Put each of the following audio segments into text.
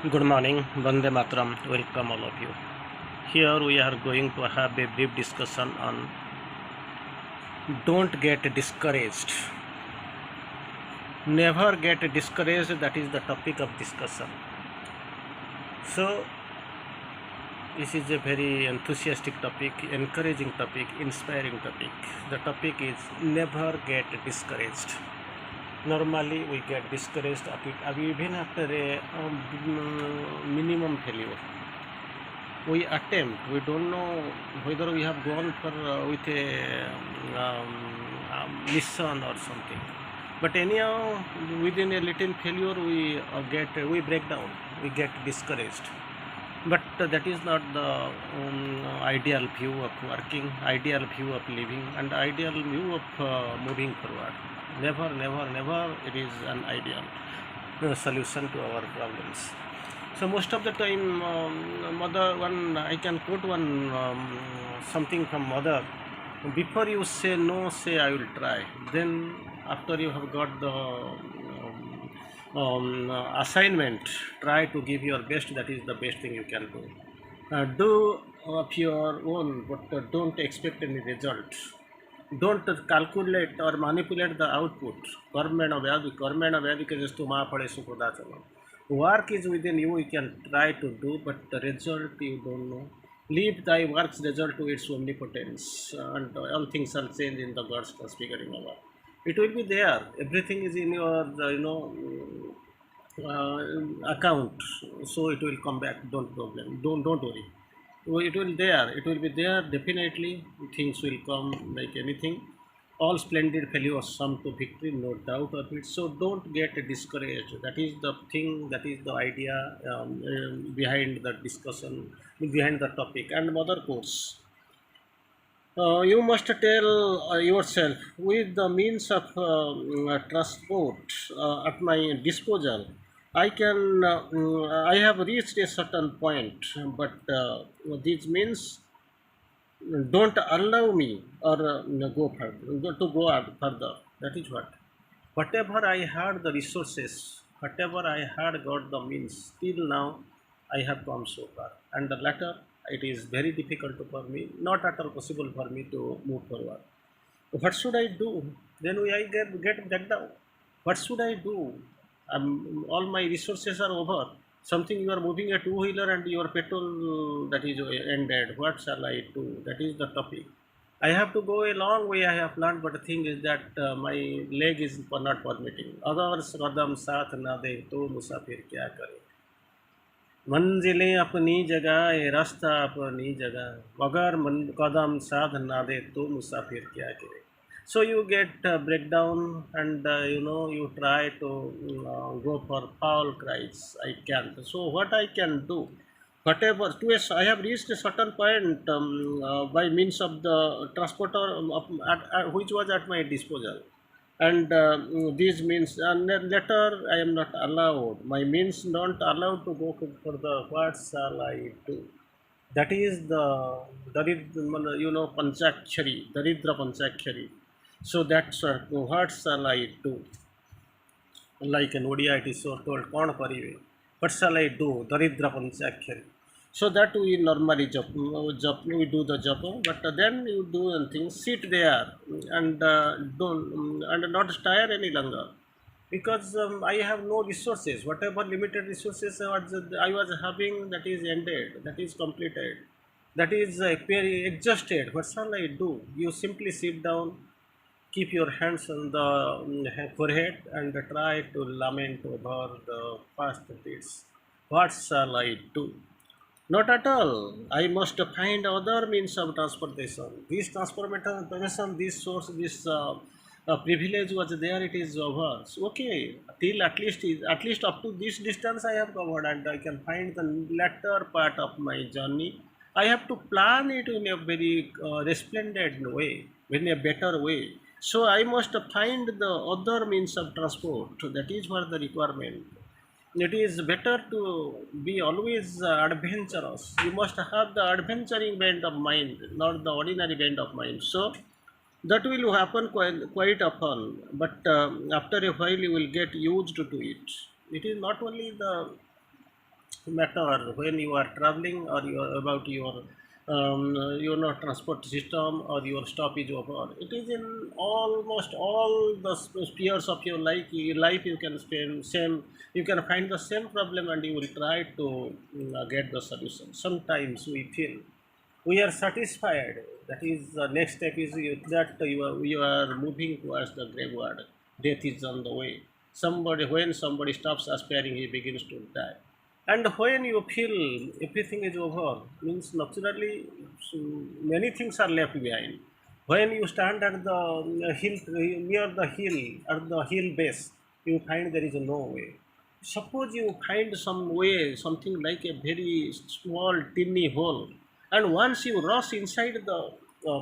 Good morning, Vande Matram. Welcome all of you. Here we are going to have a brief discussion on don't get discouraged. Never get discouraged, that is the topic of discussion. So, this is a very enthusiastic topic, encouraging topic, inspiring topic. The topic is never get discouraged. Normally, we get discouraged even after a minimum failure. We attempt, we don't know whether we have gone for with a mission or something, but anyhow within a little failure we break down, we get discouraged. But that is not the ideal view of working, ideal view of living, and ideal view of moving forward. Never it is an ideal solution to our problems. So most of the time, mother, one I can quote one something from mother. Before you say no, say I will try. Then after you have got the assignment, try to give your best. That is the best thing you can do. Do of your own, but don't expect any result. Don't calculate or manipulate the output. Karmena vyadikejastu ma phalesu pradachanam. Work is within you, you can try to do, but the result you don't know. Leave thy work's result to its omnipotence, and all things are changed in the God's transfiguring hour. It will be there. Everything is in your, account, so it will come back. Don't problem. Don't worry. It will there. It will be there definitely. Things will come like anything. All splendid failures come to victory, no doubt of it. So don't get discouraged. That is the thing. That is the idea behind the discussion, behind the topic. And mother quotes. You must tell yourself, with the means of transport at my disposal, I have reached a certain point, but this means don't allow me or further. That is what. Whatever I had the resources, whatever I had got the means, till now I have come so far. And the latter, it is very difficult for me, not at all possible for me to move forward. What should I do? Then I get back down. What should I do? All my resources are over. Something you are moving a two-wheeler and your petrol that is ended. What shall I do? That is the topic. I have to go a long way. I have learned, but the thing is that my leg is not permitting. Others कदम साथ ना दे तो मुसाफिर क्या करे. मंजिलें अपनी जगह, ये रास्ता अपनी जगह, मगर कदम साथ ना दे तो मुसाफिर क्या करे. So you get breakdown, and you try to go for foul cries. I can't. So what I can do, whatever. Yes, I have reached a certain point by means of the transporter which was at my disposal, and these means. And then later I am not allowed. My means don't allow to go for the what shall I do? That is the panchakshari, daridra panchakshari. So that's what shall I do? Like in Odia it is so told, "Kaun karive?" What shall I do? Daridra panchakshari. So that we normally we do the job, but then you do anything, sit there and don't and not tire any longer, because I have no resources. Whatever limited resources I was having, that is ended, that is completed, that is very exhausted. What shall I do? You simply sit down, keep your hands on the forehead, and try to lament over the past deeds. What shall I do? Not at all. I must find other means of transportation. This transportation, this source, this privilege was there. It is over. So, okay, till at least up to this distance I have covered, and I can find the latter part of my journey. I have to plan it in a very resplendent way, in a better way. So I must find the other means of transport. That is what the requirement. It is better to be always adventurous. You must have the adventuring bent of mind, not the ordinary bent of mind. So that will happen quite often, but after a while you will get used to it. It is not only the matter when you are traveling or you are about your transport system or your stoppage over. It is in almost all the spheres of your life you can spend same, you can find the same problem and you will try to get the solution. Sometimes we feel we are satisfied. That is the next step is that you are moving towards the graveyard. Death is on the way. Somebody when somebody stops aspiring, he begins to die. And when you feel everything is over, means naturally so many things are left behind. When you stand at the hill, near the hill, at the hill base, you find there is no way. Suppose you find some way, something like a very small, tiny hole, and once you rush inside the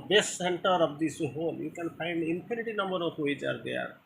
base center of this hole, you can find infinity number of ways are there.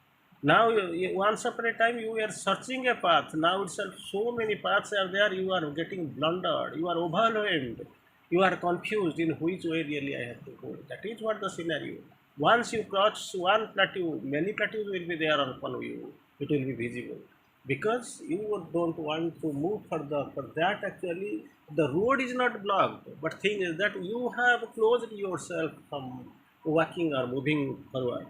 Now, once upon a time, you were searching a path. Now itself, so many paths are there. You are getting blundered. You are overwhelmed. You are confused in which way really I have to go. That is what the scenario. Once you cross one plateau, many plateaus will be there upon you. It will be visible because you don't want to move further. For that, actually, the road is not blocked. But thing is that you have closed yourself from walking or moving forward.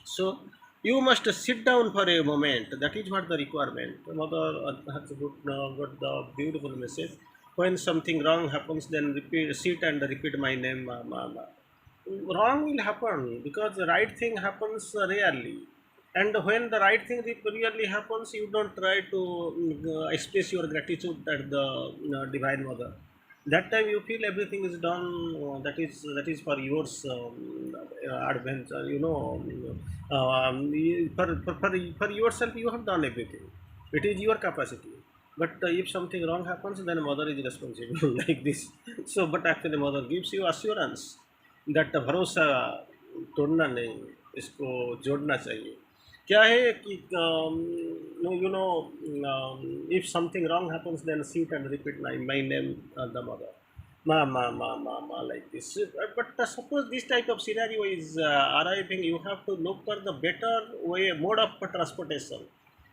So you must sit down for a moment. That is what the requirement. Mother has got the beautiful message. When something wrong happens, then repeat, sit and repeat my name, Mama. Wrong will happen because the right thing happens rarely. And when the right thing really happens, you don't try to express your gratitude at the Divine Mother. That time you feel everything is done. That is for yours adventure. For yourself, you have done everything. It is your capacity. But if something wrong happens, then mother is responsible like this. So, but actually, mother gives you assurance that भरोसा तोड़ना नहीं, इसको जोड़ना चाहिए. क्या है कि if something wrong happens, then sit and repeat my name, the mother, ma, like this. But suppose this type of scenario is arriving, you have to look for the better way, mode of transportation.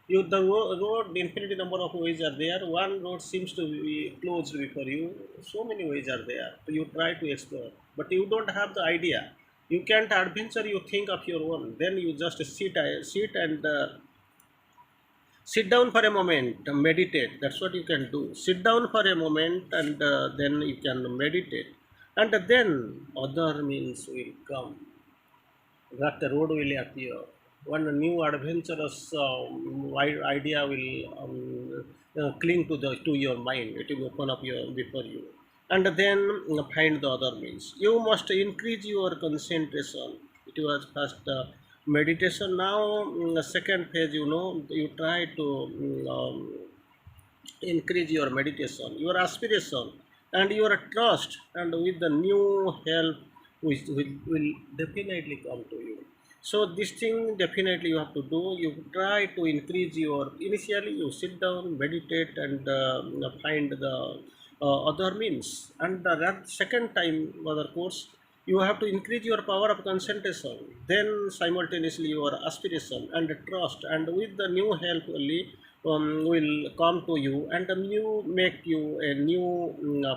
The road, infinity number of ways are there. One road seems to be closed before you. So many ways are there. You try to explore, but you don't have the idea. You can't adventure. You think of your own. Then you just sit and sit down for a moment, meditate. That's what you can do. Sit down for a moment and then you can meditate, and then other means will come, that the road will appear. One new adventurous idea will cling to your mind. It will open up your before you, and then find the other means. You must increase your concentration. It was first meditation. Now the second phase. You try to increase your meditation, your aspiration, and your trust, and with the new help which will definitely come to you. So this thing definitely you have to do. You try to increase your initially. You sit down, meditate, and find the other means. And that second time, other course, you have to increase your power of concentration. Then simultaneously your aspiration and trust, and with the new help only will come to you and new make you a new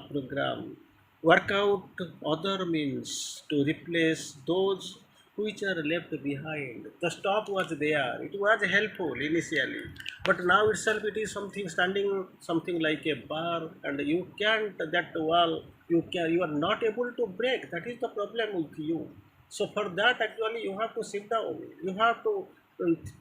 program. Work out other means to replace those which are left behind. The stop was there. It was helpful initially, but now itself it is something standing, something like a bar, and you can't that wall. You are not able to break. That is the problem with you. So for that, actually, you have to sit down. You have to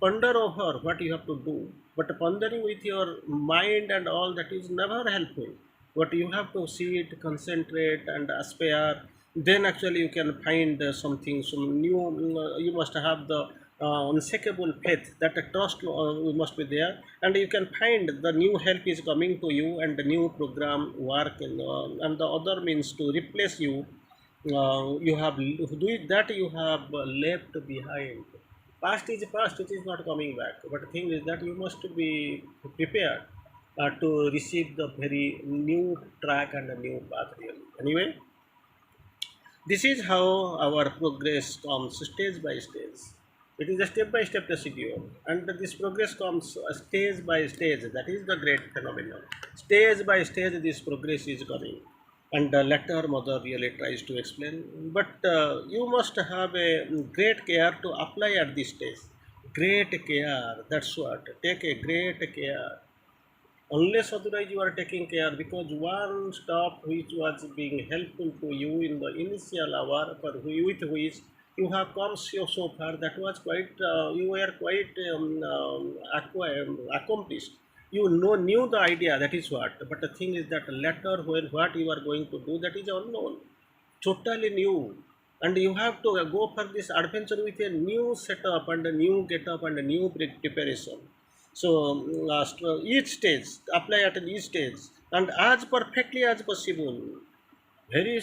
ponder over what you have to do. But pondering with your mind and all that is never helpful. But you have to see it, concentrate, and aspire. Then actually you can find something, some new. You must have the unshakable faith that the trust must be there, and you can find the new help is coming to you, and the new program work, and the other means to replace you. You have do it that you have left behind. Past is past, it is not coming back. But the thing is that you must be prepared to receive the very new track and a new path really. Anyway, this is how our progress comes stage by stage. It is a step-by-step procedure, and this progress comes stage by stage. That is the great phenomenon. Stage by stage, this progress is coming, and the latter mother really tries to explain. But you must have a great care to apply at this stage. Great care. That's what. Take a great care. Unless otherwise you are taking care, because one stop which was being helpful to you in the initial hour, for with which you have come so far, that was quite you were quite accomplished. You know, knew the idea, that is what. But the thing is that later, when what you are going to do, that is unknown, totally new, and you have to go for this adventure with a new setup and a new getup and a new preparation. So each stage, apply at each stage, and as perfectly as possible. Very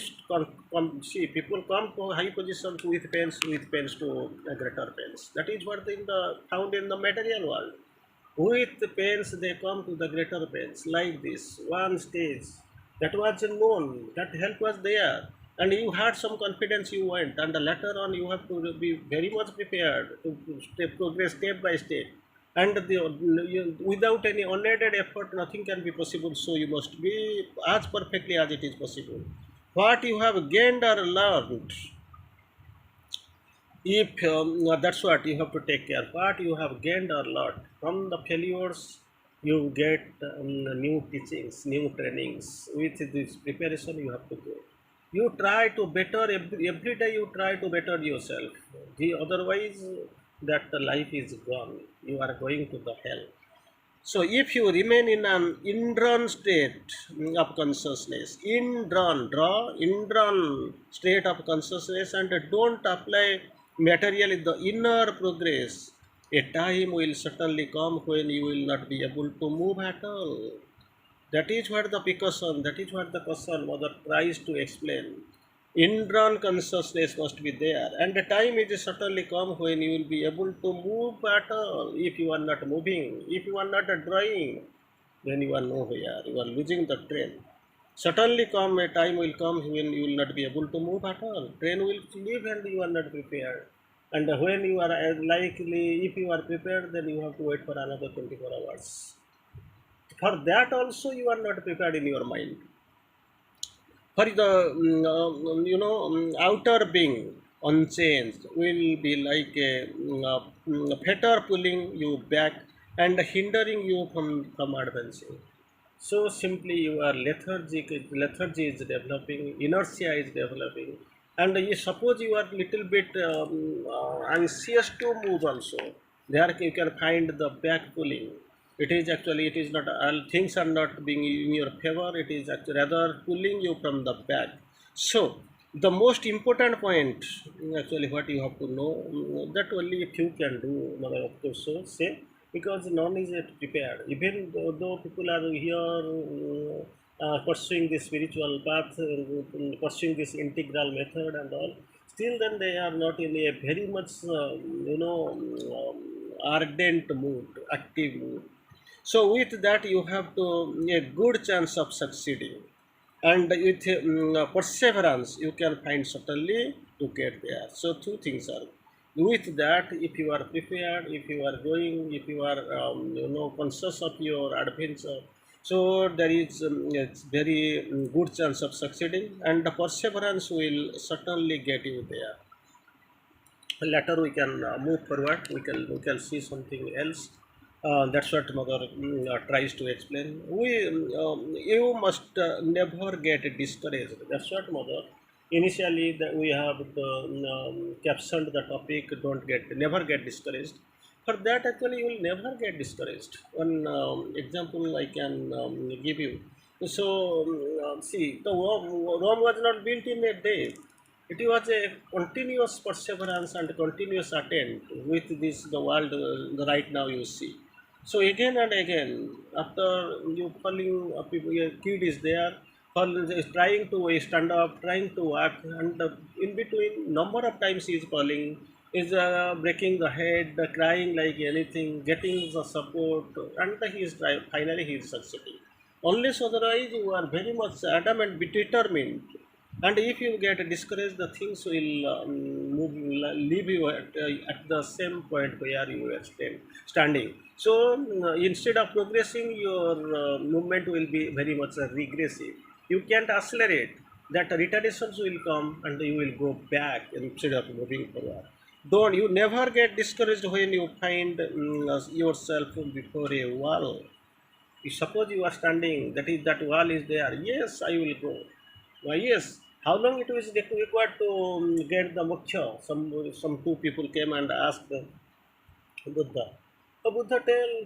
see, people come to high positions with pains to greater pains. That is what in the found in the material world. With the pains, they come to the greater pains, like this one stage that was known, that help was there, and you had some confidence, you went, and later on you have to be very much prepared to progress step by step. And without any unaided effort, nothing can be possible. So you must be as perfectly as it is possible. What you have gained or learned, if that's what you have to take care. What you have gained or learned from the failures, you get new teachings, new trainings. With this preparation, you have to go. You try to better every day. You try to better yourself. Otherwise, that the life is gone. You are going to the hell. So if you remain in an indrawn state of consciousness, indrawn state of consciousness, and don't apply materially the inner progress, a time will certainly come when you will not be able to move at all. That is what the precaution, that is what the caution mother tries to explain. Indrawn consciousness must be there, and the time is certainly come when you will be able to move at all. If you are not moving, if you are not drawing, then you are nowhere. You are losing the train. Certainly come a time will come when you will not be able to move at all. Train will leave and you are not prepared. And when you are likely, if you are prepared, then you have to wait for another 24 hours. For that also you are not prepared in your mind. For the outer being unchanged will be like a fetter pulling you back and hindering you from advancing. So simply you are lethargy is developing, inertia is developing, and you suppose you are little bit anxious to move also. There you can find the back pulling. It is actually, it is not all things are not being in your favor. It is actually rather pulling you from the back. So the most important point, actually, what you have to know, that only a few can do, Mother of course, so say, because none is yet prepared. Even though people are here pursuing this spiritual path, pursuing this integral method and all, still then they are not in a very much ardent mood, active mood. So with that, you have to a good chance of succeeding, and with perseverance, you can find certainly to get there. So two things are with that. If you are prepared, if you are going, if you are conscious of your adventure, so there is it's very good chance of succeeding, and the perseverance will certainly get you there. Later we can move forward. We can see something else. That's what mother tries to explain. You must never get discouraged. That's what mother initially that we have captioned the topic. Don't get, never get discouraged. For that, actually, you will never get discouraged. One example I can give you. So see, the Rome was not built in a day. It was a continuous perseverance and continuous attempt with this the world right now you see. So again and again, after you falling, a kid is there, is trying to stand up, trying to walk, and in between number of times he is falling, is breaking the head, crying like anything, getting the support, and he is finally he is succeeding. Unless otherwise, you are very much adamant, determined, and if you get discouraged, the things will leave you at the same point where you were standing. So instead of progressing, your movement will be very much regressive. You can't accelerate. That retardations will come and you will go back instead of moving forward. Don't you never get discouraged when you find yourself before a wall. You suppose you are standing, that wall is there. Yes, I will go. Why yes. How long it was required to get the moksha? Some two people came and asked Buddha. The Buddha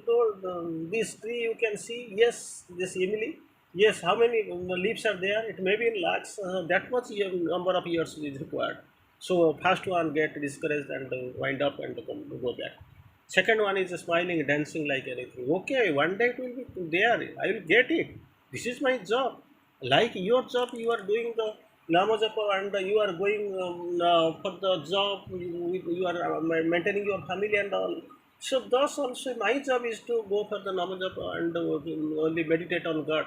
told this tree you can see. Yes, this Emily. Yes, how many leaves are there? It may be in lakhs. That much number of years is required. So first one get discouraged and wind up and go back. Second one is smiling, dancing like anything. Okay, one day it will be there. I will get it. This is my job. Like your job, you are doing the Nama Japa and you are going for the job. You are maintaining your family and all. So thus also my job is to go for the Nama Japa and only meditate on God.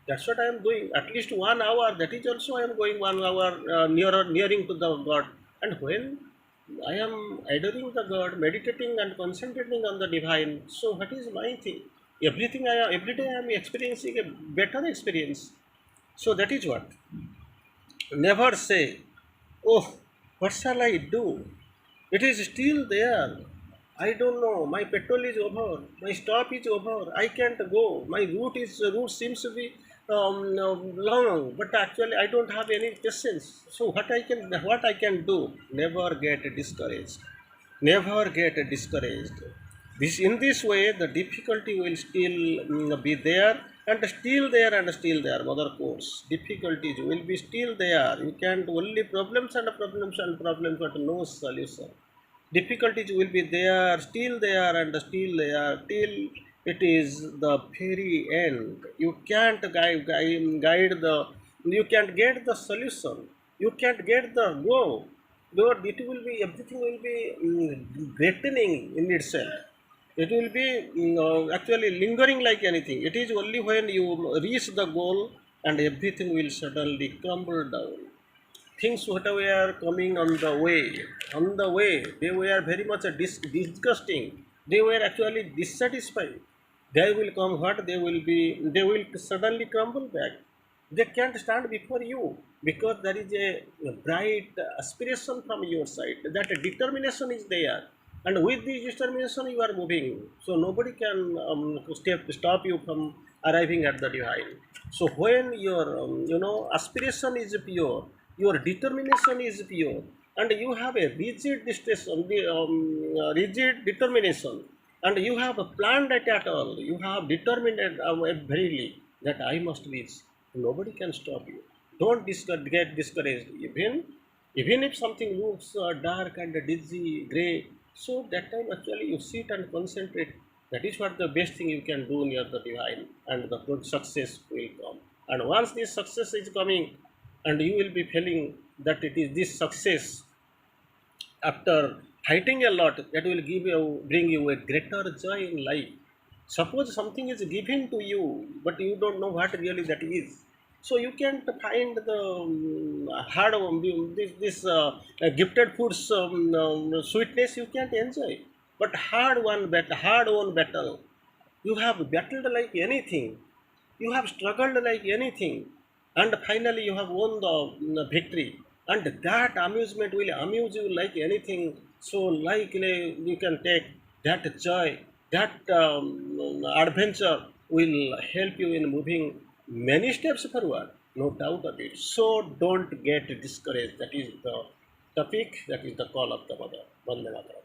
That's what I am doing. At least 1 hour. That is also I am going 1 hour nearing to the God. And when I am adoring the God, meditating and concentrating on the divine. So what is my thing? Every day I am experiencing a better experience. So that is what. Never say, oh, what shall I do? It is still there. I don't know. My petrol is over. My stop is over. I can't go. My route seems to be long, but actually I don't have any patience. So what I can do? Never get discouraged. Never get discouraged. This in this way the difficulty will still be there and still there and still there. Mother course difficulties will be still there. You can't only problems and problems and problems, but no solution. Difficulties will be there and still there till it is the very end. You can't guide the. You can't get the solution. You can't get the go. Lord, it will be everything will be greatening in itself. It will be actually lingering like anything. It is only when you reach the goal and everything will suddenly crumble down. Things what were coming on the way, they were very much disgusting. They were actually dissatisfied. They will come what they will suddenly crumble back. They can't stand before you because there is a bright aspiration from your side. That determination is there, and with this determination you are moving. So nobody can stop you from arriving at the divine. So when your aspiration is pure, your determination is pure, and you have a rigid determination, and you have planned it at all. You have determined it verily that I must reach. Nobody can stop you. Don't get discouraged. Even if something looks dark and dizzy, gray, so that time actually you sit and concentrate. That is what the best thing you can do near the divine, and the good success will come. And once this success is coming, and you will be feeling that it is this success after fighting a lot that will bring you a greater joy in life. Suppose something is given to you, but you don't know what really that is. So you can't find the hard one, gifted foods sweetness you can't enjoy. But hard won battle. You have battled like anything. You have struggled like anything, and finally you have won the victory. And that amusement will amuse you like anything. So, you can take that joy, that adventure will help you in moving many steps forward, no doubt of it. So, don't get discouraged. That is the topic, that is the call of the mother. Vande Mataram.